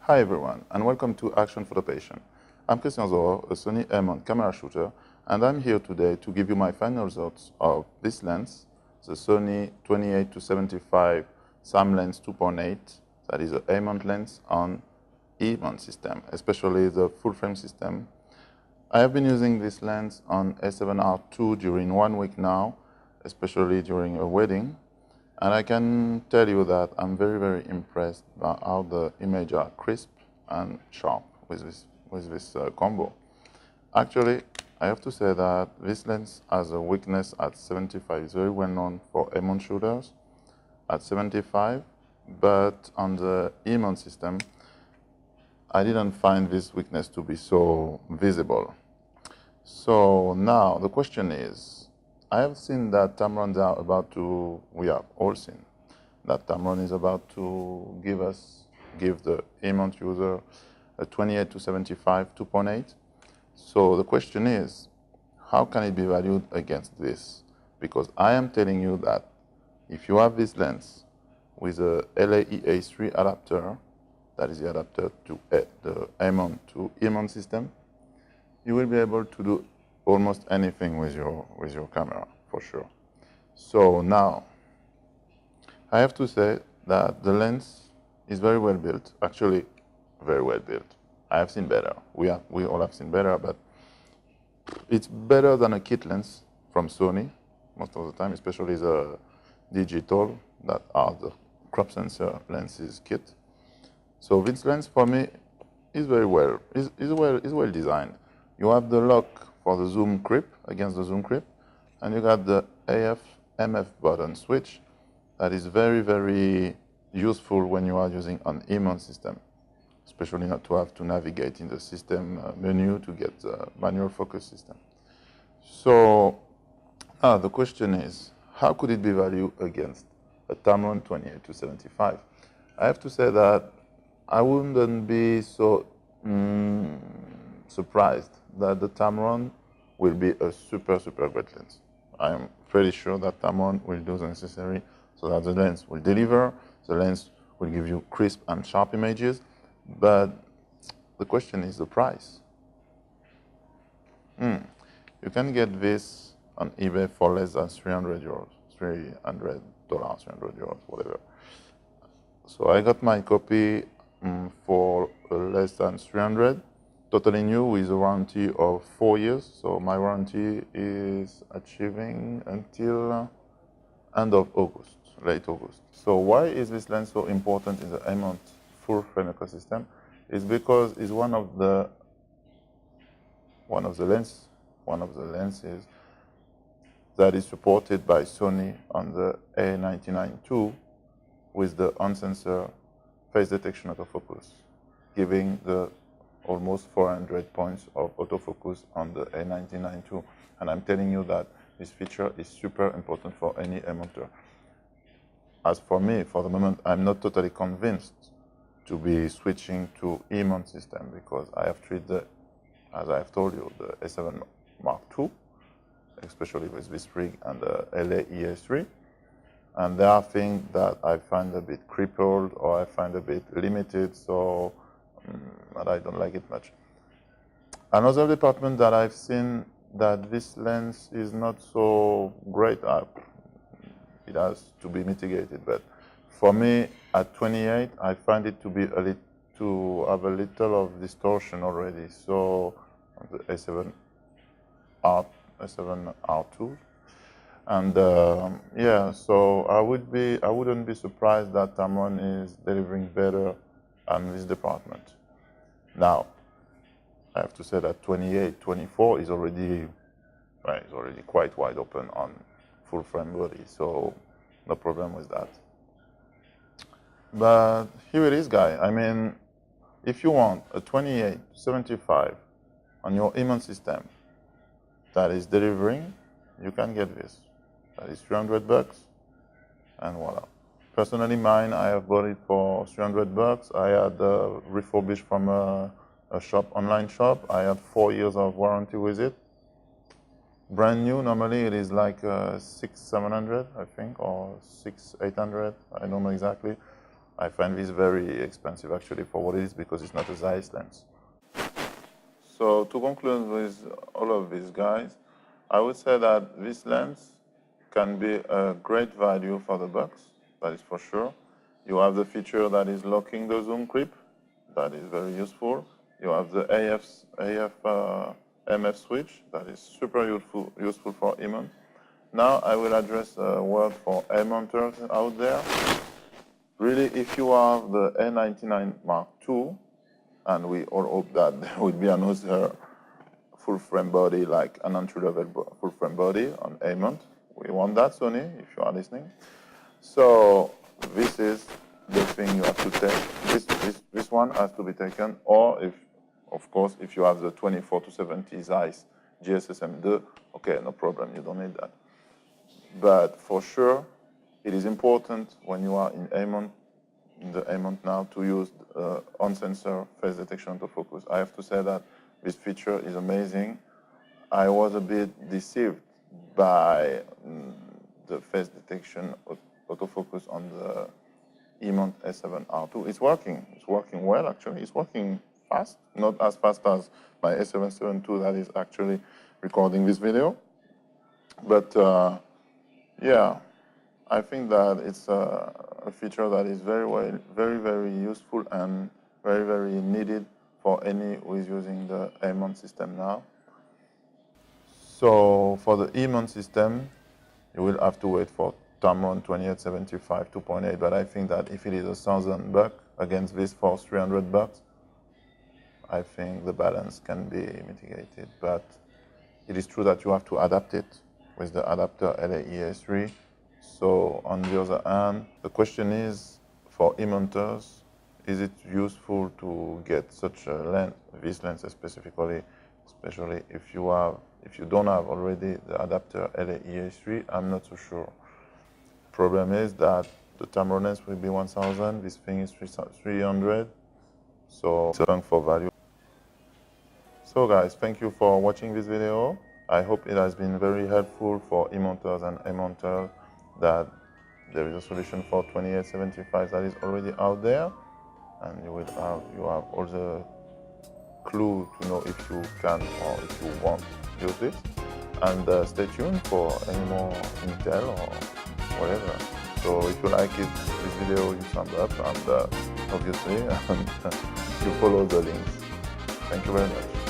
Hi everyone, and welcome to ActionPhotoPassion. I'm Christian Zoro, a Sony A7 camera shooter, and I'm here today to give you my final results of this lens, the Sony 28-75 SAM lens 2.8, that is an A-mount lens on E-mount system, especially the full-frame system. I have been using this lens on A7R2 during 1 week now, especially during a wedding. And I can tell you that I'm very impressed by how the images are crisp and sharp with this combo. Actually, I have to say that this lens has a weakness at 75. It's very well known for A-mount shooters at 75, but on the E-mount system, I didn't find this weakness to be so visible. So now the question is, I have seen that Tamron are about to, we have all seen that Tamron is about to give the E-mount user a 28-75 2.8. So the question is, how can it be valued against this? Because I am telling you that if you have this lens with a LAEA3 adapter, that is the adapter to the A-mount to E-mount system, you will be able to do almost anything with your camera, for sure. So now, I have to say that the lens is very well built, actually very well built. I have seen better. We all have seen better, but it's better than a kit lens from Sony most of the time, especially the digital that are the crop sensor lenses kit. So this lens for me is very well, is well designed. You have the lock for the zoom creep, against the zoom creep, and you got the AF/MF button switch that is very useful when you are using an E-mount system, especially not to have to navigate in the system menu to get the manual focus system. So the question is, how could it be valued against a Tamron 28-75? I have to say that I wouldn't be so surprised that the Tamron will be a super great lens. I am pretty sure that Tamron will do the necessary so that the lens will deliver, the lens will give you crisp and sharp images, but the question is the price. You can get this on eBay for less than 300 euros, $300, 300 euros, whatever. So I got my copy for less than 300. Totally new with a warranty of 4 years, so my warranty is achieving until end of August, late August. So why is this lens so important in the A-mount full frame ecosystem? It's because it's one of the lenses that is supported by Sony on the A99ii with the on-sensor face detection autofocus, giving the almost 400 points of autofocus on the A99ii, and I'm telling you that this feature is super important for any A-mounter. As for me, for the moment, I'm not totally convinced to be switching to E-mount system because I have tried as I've told you, the A7 Mark II, especially with this rig and the LAEA3, and there are things that I find a bit crippled or I find a bit limited, so but I don't like it much. Another department that I've seen that this lens is not so great, it has to be mitigated, but for me at 28 I find it to be to have a little of distortion already. So the A7R2, and yeah, so I wouldn't be surprised that Tamron is delivering better on this department. Now, I have to say that 28, 24 is already quite wide open on full frame body, so no problem with that. But here it is, guys. I mean, if you want a 28-75 on your E-mount system that is delivering, you can get this. That is $300, and voila. Personally, mine, I have bought it for $300. I had refurbished from a online shop. I had 4 years of warranty with it. Brand new, normally it is like 600-700, I think, or 600-800, I don't know exactly. I find this very expensive actually for what it is, because it's not a Zeiss lens. So to conclude with all of these guys, I would say that this lens can be a great value for the bucks, that is for sure. You have the feature that is locking the zoom creep, that is very useful. You have the MF switch, that is super useful for E-mount. Now I will address a word for A-mounters out there. Really, if you have the A99 Mark II, and we all hope that there will be another full frame body, like an entry-level full frame body on A-mount. We want that, Sony, if you are listening. So this is the thing you have to take. This one has to be taken, or if, of course, if you have the 24-70 Zeiss GSSM2, okay, no problem, you don't need that. But for sure, it is important when you are in the A-mount now, to use on-sensor face detection autofocus. I have to say that this feature is amazing. I was a bit deceived by the face detection autofocus on the E-mount A7R2. It's working well actually. It's working fast, not as fast as my A77 II that is actually recording this video. But yeah, I think that it's a feature that is very useful and very needed for any who is using the A-mount system now. So for the E-mount system, you will have to wait for Tamron 2875 2.8, but I think that if it is $1,000 against this for $300, I think the balance can be mitigated. But it is true that you have to adapt it with the adapter LAEA3. So on the other hand, the question is, for E-mounters, is it useful to get such a lens, this lens specifically, especially if you don't have already the adapter LAEA3? I'm not so sure. Problem is that the Tamron lens will be 1,000, this thing is 300, so it's a bang for value. So guys, thank you for watching this video. I hope it has been very helpful for E-mounters and A-mounters, that there is a solution for 2875 that is already out there, and you have all the clue to know if you can or if you want to use it. And stay tuned for any more intel or whatever. So if you like it, this video, you thumb up, and obviously you follow the links. Thank you very much.